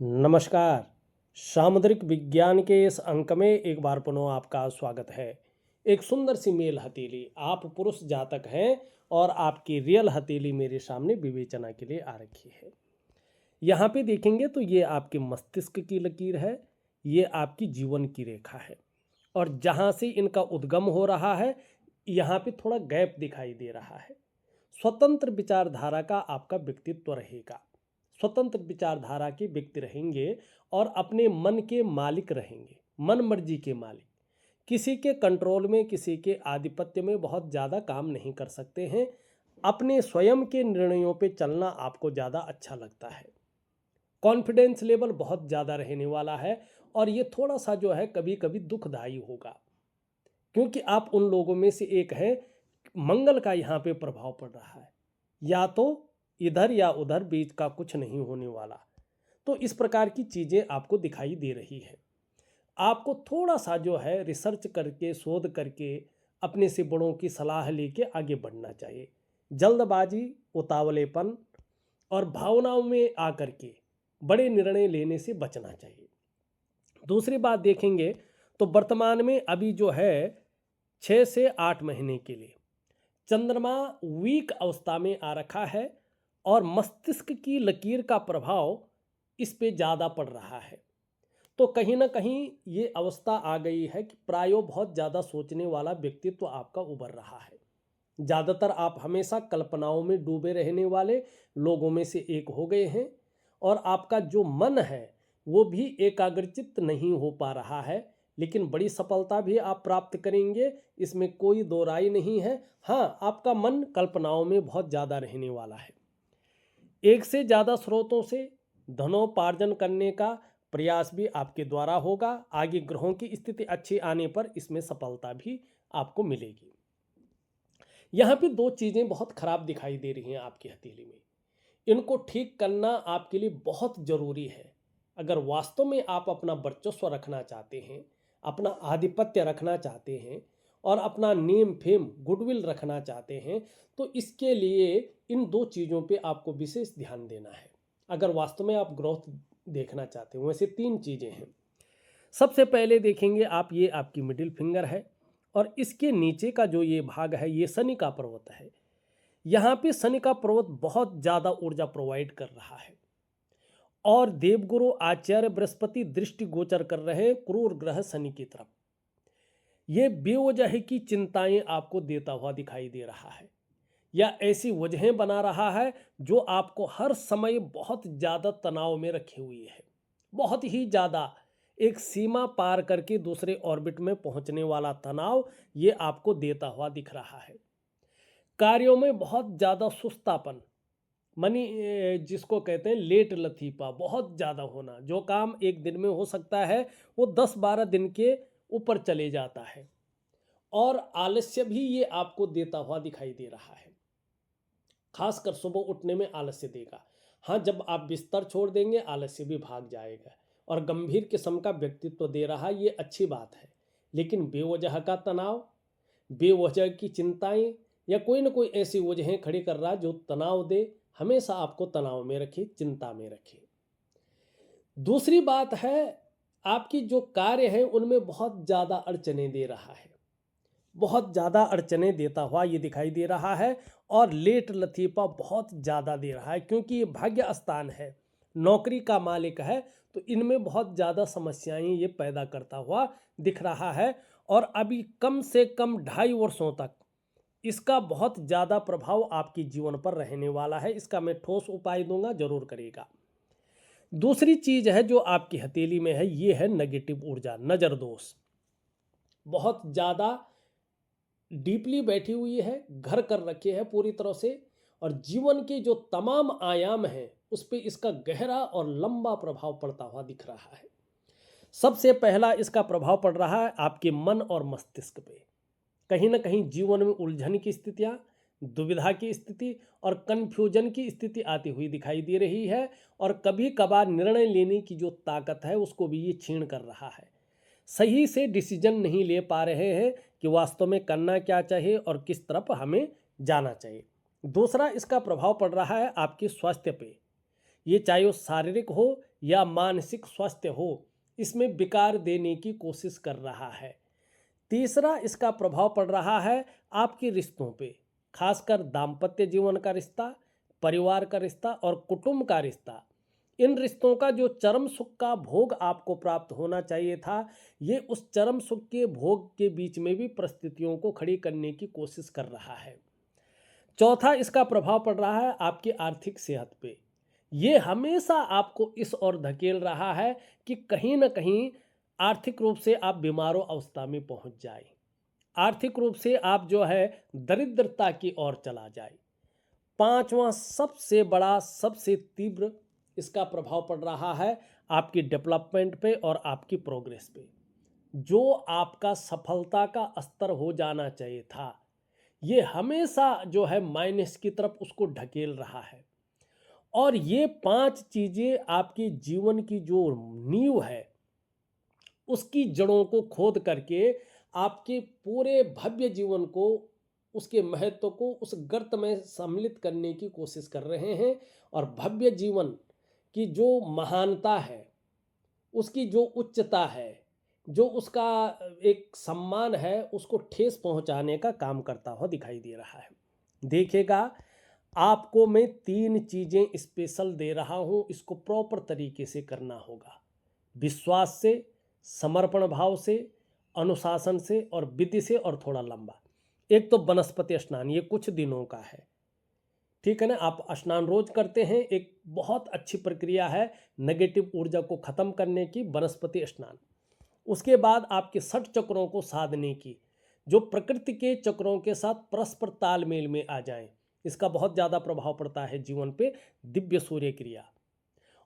नमस्कार। सामुद्रिक विज्ञान के इस अंक में एक बार पुनः आपका स्वागत है। एक सुंदर सी मेल हथेली, आप पुरुष जातक हैं और आपकी रियल हथेली मेरे सामने विवेचना के लिए आ रखी है। यहाँ पे देखेंगे तो ये आपके मस्तिष्क की लकीर है, ये आपकी जीवन की रेखा है और जहाँ से इनका उद्गम हो रहा है यहाँ पे थोड़ा गैप दिखाई दे रहा है। स्वतंत्र विचारधारा का आपका व्यक्तित्व रहेगा, स्वतंत्र विचारधारा के व्यक्ति रहेंगे और अपने मन के मालिक रहेंगे, मन मर्जी के मालिक। किसी के कंट्रोल में, किसी के आधिपत्य में बहुत ज़्यादा काम नहीं कर सकते हैं। अपने स्वयं के निर्णयों पे चलना आपको ज़्यादा अच्छा लगता है। कॉन्फिडेंस लेवल बहुत ज़्यादा रहने वाला है और ये थोड़ा सा जो है कभी कभी दुखदायी होगा, क्योंकि आप उन लोगों में से एक हैं। मंगल का यहाँ पे प्रभाव पड़ रहा है, या तो इधर या उधर, बीच का कुछ नहीं होने वाला। तो इस प्रकार की चीज़ें आपको दिखाई दे रही है। आपको थोड़ा सा जो है रिसर्च करके, शोध करके, अपने से बड़ों की सलाह लेके आगे बढ़ना चाहिए। जल्दबाजी, उतावलेपन और भावनाओं में आकर के बड़े निर्णय लेने से बचना चाहिए। दूसरी बात देखेंगे तो वर्तमान में अभी जो है 6 से 8 महीने के लिए चंद्रमा वीक अवस्था में आ रखा है और मस्तिष्क की लकीर का प्रभाव इस पे ज़्यादा पड़ रहा है। तो कहीं ना कहीं ये अवस्था आ गई है कि प्रायो बहुत ज़्यादा सोचने वाला व्यक्तित्व आपका उभर रहा है। ज़्यादातर आप हमेशा कल्पनाओं में डूबे रहने वाले लोगों में से एक हो गए हैं और आपका जो मन है वो भी एकाग्रचित्त नहीं हो पा रहा है। लेकिन बड़ी सफलता भी आप प्राप्त करेंगे, इसमें कोई दो राय नहीं है। हाँ, आपका मन कल्पनाओं में बहुत ज़्यादा रहने वाला है। एक से ज़्यादा स्रोतों से धनोपार्जन करने का प्रयास भी आपके द्वारा होगा। आगे ग्रहों की स्थिति अच्छी आने पर इसमें सफलता भी आपको मिलेगी। यहाँ पे दो चीज़ें बहुत खराब दिखाई दे रही हैं आपकी हथेली में, इनको ठीक करना आपके लिए बहुत ज़रूरी है। अगर वास्तव में आप अपना वर्चस्व रखना चाहते हैं, अपना आधिपत्य रखना चाहते हैं और अपना नेम फेम गुडविल रखना चाहते हैं, तो इसके लिए इन दो चीज़ों पे आपको विशेष ध्यान देना है। अगर वास्तव में आप ग्रोथ देखना चाहते हो, वैसे 3 चीज़ें हैं। सबसे पहले देखेंगे आप, ये आपकी मिडिल फिंगर है और इसके नीचे का जो ये भाग है ये शनि का पर्वत है। यहाँ पे शनि का पर्वत बहुत ज़्यादा ऊर्जा प्रोवाइड कर रहा है और देवगुरु आचार्य बृहस्पति दृष्टि गोचर कर रहे हैं क्रूर ग्रह शनि की तरफ। ये बेवजह की चिंताएं आपको देता हुआ दिखाई दे रहा है या ऐसी वजहें बना रहा है जो आपको हर समय बहुत ज़्यादा तनाव में रखे हुई है। बहुत ही ज़्यादा, एक सीमा पार करके दूसरे ऑर्बिट में पहुंचने वाला तनाव ये आपको देता हुआ दिख रहा है। कार्यों में बहुत ज़्यादा सुस्तापन, मनी जिसको कहते हैं लेट लतीफ़ा, बहुत ज़्यादा होना। जो काम एक दिन में हो सकता है वो 10-12 दिन के ऊपर चले जाता है और आलस्य भी ये आपको देता हुआ दिखाई दे रहा है। खासकर सुबह उठने में आलस्य देगा। हाँ, जब आप बिस्तर छोड़ देंगे आलस्य भी भाग जाएगा और गंभीर किस्म का व्यक्तित्व दे रहा है, ये अच्छी बात है। लेकिन बेवजह का तनाव, बेवजह की चिंताएं या कोई ना कोई ऐसी वजहें खड़ी कर रहा जो तनाव दे, हमेशा आपको तनाव में रखे, चिंता में रखे। दूसरी बात है, आपकी जो कार्य है उनमें बहुत ज़्यादा अड़चने दे रहा है, बहुत ज़्यादा अड़चने देता हुआ ये दिखाई दे रहा है और लेट लतीफ़ा बहुत ज़्यादा दे रहा है, क्योंकि ये भाग्य स्थान है, नौकरी का मालिक है। तो इनमें बहुत ज़्यादा समस्याएं ये पैदा करता हुआ दिख रहा है और अभी कम से कम 2.5 वर्षों तक इसका बहुत ज़्यादा प्रभाव आपके जीवन पर रहने वाला है। इसका मैं ठोस उपाय दूंगा, जरूर करेगा। दूसरी चीज़ है जो आपकी हथेली में है, ये है नेगेटिव ऊर्जा, नज़र दोष। बहुत ज़्यादा डीपली बैठी हुई है, घर कर रखे है पूरी तरह से और जीवन के जो तमाम आयाम हैं उस पर इसका गहरा और लंबा प्रभाव पड़ता हुआ दिख रहा है। सबसे पहला इसका प्रभाव पड़ रहा है आपके मन और मस्तिष्क पे। कहीं ना कहीं जीवन में उलझन की स्थितियाँ, दुविधा की स्थिति और कन्फ्यूजन की स्थिति आती हुई दिखाई दे रही है और कभी कभार निर्णय लेने की जो ताकत है उसको भी ये छीन कर रहा है। सही से डिसीजन नहीं ले पा रहे हैं कि वास्तव में करना क्या चाहिए और किस तरफ हमें जाना चाहिए। दूसरा इसका प्रभाव पड़ रहा है आपके स्वास्थ्य पे, ये चाहे वो शारीरिक हो या मानसिक स्वास्थ्य हो, इसमें विकार देने की कोशिश कर रहा है। तीसरा इसका प्रभाव पड़ रहा है आपके रिश्तों पे, खासकर दाम्पत्य जीवन का रिश्ता, परिवार का रिश्ता और कुटुंब का रिश्ता। इन रिश्तों का जो चरम सुख का भोग आपको प्राप्त होना चाहिए था, ये उस चरम सुख के भोग के बीच में भी परिस्थितियों को खड़ी करने की कोशिश कर रहा है। चौथा इसका प्रभाव पड़ रहा है आपकी आर्थिक सेहत पे। ये हमेशा आपको इस ओर धकेल रहा है कि कहीं ना कहीं आर्थिक रूप से आप बीमारों अवस्था में पहुंच जाए, आर्थिक रूप से आप जो है दरिद्रता की ओर चला जाए। पांचवा सबसे बड़ा, सबसे तीव्र इसका प्रभाव पड़ रहा है आपकी डेवलपमेंट पे और आपकी प्रोग्रेस पे। जो आपका सफलता का स्तर हो जाना चाहिए था, ये हमेशा जो है माइनस की तरफ उसको ढकेल रहा है। और ये 5 चीज़ें आपके जीवन की जो नींव है, उसकी जड़ों को खोद करके आपके पूरे भव्य जीवन को, उसके महत्व को उस गर्त में सम्मिलित करने की कोशिश कर रहे हैं। और भव्य जीवन की जो महानता है, उसकी जो उच्चता है, जो उसका एक सम्मान है, उसको ठेस पहुंचाने का काम करता हुआ दिखाई दे रहा है। देखिएगा, आपको मैं 3 चीज़ें स्पेशल दे रहा हूं, इसको प्रॉपर तरीके से करना होगा। विश्वास से, समर्पण भाव से, अनुशासन से और विधि से, और थोड़ा लंबा। एक तो वनस्पति स्नान, ये कुछ दिनों का है, ठीक है ना। आप स्नान रोज करते हैं, एक बहुत अच्छी प्रक्रिया है नेगेटिव ऊर्जा को खत्म करने की, वनस्पति स्नान। उसके बाद आपके 6 चक्रों को साधने की, जो प्रकृति के चक्रों के साथ परस्पर तालमेल में आ जाएं, इसका बहुत ज़्यादा प्रभाव पड़ता है जीवन पे। दिव्य सूर्य क्रिया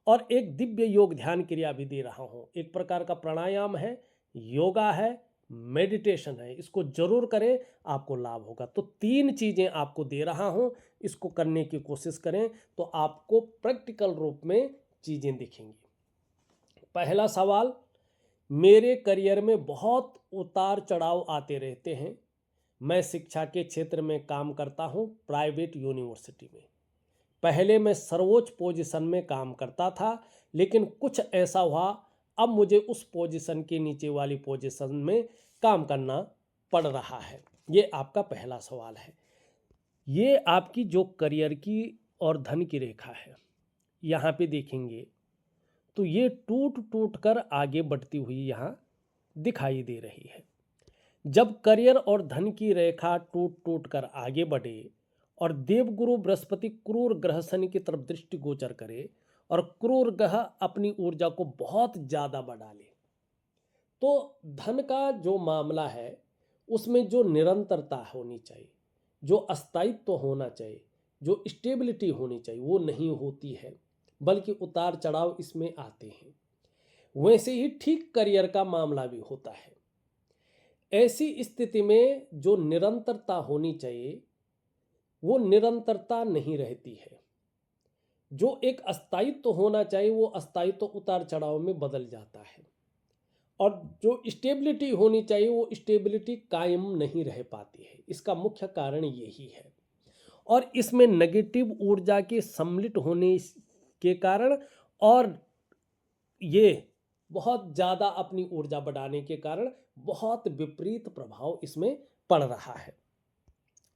और एक दिव्य योग ध्यान क्रिया भी दे रहा हूँ। एक प्रकार का प्राणायाम है, योगा है, मेडिटेशन है, इसको जरूर करें, आपको लाभ होगा। तो 3 चीज़ें आपको दे रहा हूँ, इसको करने की कोशिश करें तो आपको प्रैक्टिकल रूप में चीज़ें दिखेंगी। पहला सवाल, मेरे करियर में बहुत उतार चढ़ाव आते रहते हैं। मैं शिक्षा के क्षेत्र में काम करता हूँ, प्राइवेट यूनिवर्सिटी में। पहले मैं सर्वोच्च पोजीशन में काम करता था, लेकिन कुछ ऐसा हुआ, अब मुझे उस पोजीशन के नीचे वाली पोजीशन में काम करना पड़ रहा है। ये आपका पहला सवाल है। ये आपकी जो करियर की और धन की रेखा है, यहाँ पे देखेंगे तो ये टूट टूट कर आगे बढ़ती हुई यहाँ दिखाई दे रही है। जब करियर और धन की रेखा टूट टूट कर आगे बढ़े और देवगुरु बृहस्पति क्रूर ग्रह शनि की तरफ दृष्टि गोचर करे और क्रूर ग्रह अपनी ऊर्जा को बहुत ज़्यादा बढ़ा ले, तो धन का जो मामला है उसमें जो निरंतरता होनी चाहिए, जो अस्थायित्व होना चाहिए, जो स्टेबिलिटी होनी चाहिए, वो नहीं होती है, बल्कि उतार चढ़ाव इसमें आते हैं। वैसे ही ठीक करियर का मामला भी होता है। ऐसी स्थिति में जो निरंतरता होनी चाहिए वो निरंतरता नहीं रहती है। जो एक अस्थायित्व होना चाहिए वो अस्थायित्व उतार चढ़ाव में बदल जाता है, और जो स्टेबिलिटी होनी चाहिए वो स्टेबिलिटी कायम नहीं रह पाती है। इसका मुख्य कारण यही है। और इसमें नेगेटिव ऊर्जा के सम्मिलित होने के कारण और ये बहुत ज़्यादा अपनी ऊर्जा बढ़ाने के कारण बहुत विपरीत प्रभाव इसमें पड़ रहा है।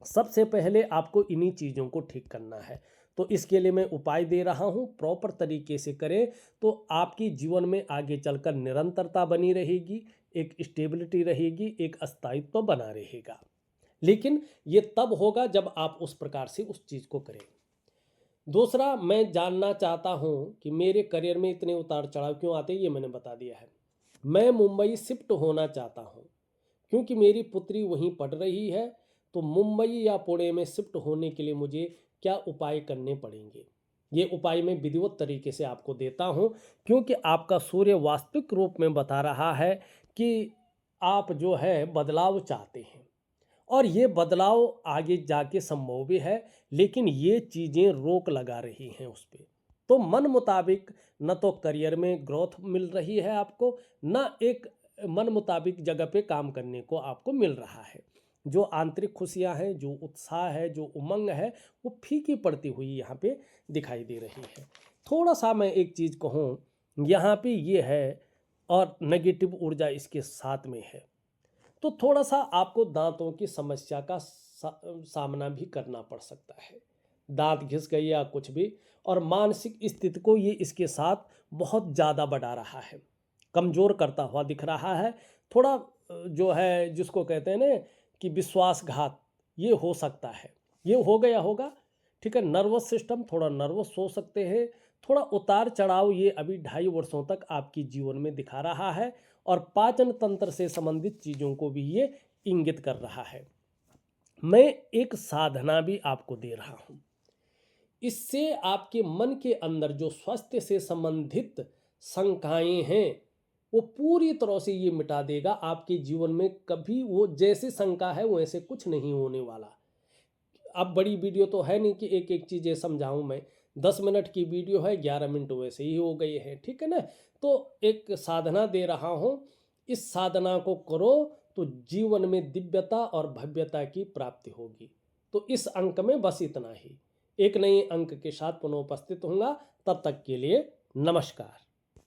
सबसे पहले आपको इन्हीं चीज़ों को ठीक करना है, तो इसके लिए मैं उपाय दे रहा हूँ। प्रॉपर तरीके से करें तो आपकी जीवन में आगे चलकर निरंतरता बनी रहेगी, एक स्टेबिलिटी रहेगी, एक अस्थायित्व बना रहेगा। लेकिन ये तब होगा जब आप उस प्रकार से उस चीज़ को करें। दूसरा, मैं जानना चाहता हूँ कि मेरे करियर में इतने उतार चढ़ाव क्यों आते हैं, ये मैंने बता दिया है। मैं मुंबई शिफ्ट होना चाहता हूँ क्योंकि मेरी पुत्री वहीं पढ़ रही है। तो मुंबई या पुणे में शिफ्ट होने के लिए मुझे क्या उपाय करने पड़ेंगे, ये उपाय मैं विधिवत तरीके से आपको देता हूँ, क्योंकि आपका सूर्य वास्तविक रूप में बता रहा है कि आप जो है बदलाव चाहते हैं, और ये बदलाव आगे जाके संभव भी है, लेकिन ये चीज़ें रोक लगा रही हैं उस पर। तो मन मुताबिक न तो करियर में ग्रोथ मिल रही है आपको, न एक मन मुताबिक जगह पे काम करने को आपको मिल रहा है। जो आंतरिक खुशियां हैं, जो उत्साह है, जो उमंग है, वो फीकी पड़ती हुई यहाँ पे दिखाई दे रही है। थोड़ा सा मैं एक चीज़ कहूँ, यहाँ पे ये है और नेगेटिव ऊर्जा इसके साथ में है, तो थोड़ा सा आपको दांतों की समस्या का सामना भी करना पड़ सकता है। दांत घिस गए या कुछ भी, और मानसिक स्थिति को ये इसके साथ बहुत ज़्यादा बढ़ा रहा है, कमज़ोर करता हुआ दिख रहा है। थोड़ा जो है जिसको कहते हैं ना कि विश्वासघात, ये हो सकता है, ये हो गया होगा। ठीक है, नर्वस सिस्टम, थोड़ा नर्वस हो सकते हैं, थोड़ा उतार चढ़ाव ये अभी 2.5 वर्षों तक आपकी जीवन में दिखा रहा है, और पाचन तंत्र से संबंधित चीज़ों को भी ये इंगित कर रहा है। मैं एक साधना भी आपको दे रहा हूँ, इससे आपके मन के अंदर जो स्वास्थ्य से संबंधित शंकाएं हैं वो पूरी तरह से ये मिटा देगा। आपके जीवन में कभी वो जैसी शंका है वैसे कुछ नहीं होने वाला। अब बड़ी वीडियो तो है नहीं कि एक एक चीज़ें समझाऊं मैं, 10 मिनट की वीडियो है, 11 मिनट वैसे ही हो गए हैं। ठीक है ना, तो एक साधना दे रहा हूं, इस साधना को करो तो जीवन में दिव्यता और भव्यता की प्राप्ति होगी। तो इस अंक में बस इतना ही। एक नए अंक के साथ पुनः उपस्थित होऊंगा, तब तक के लिए नमस्कार।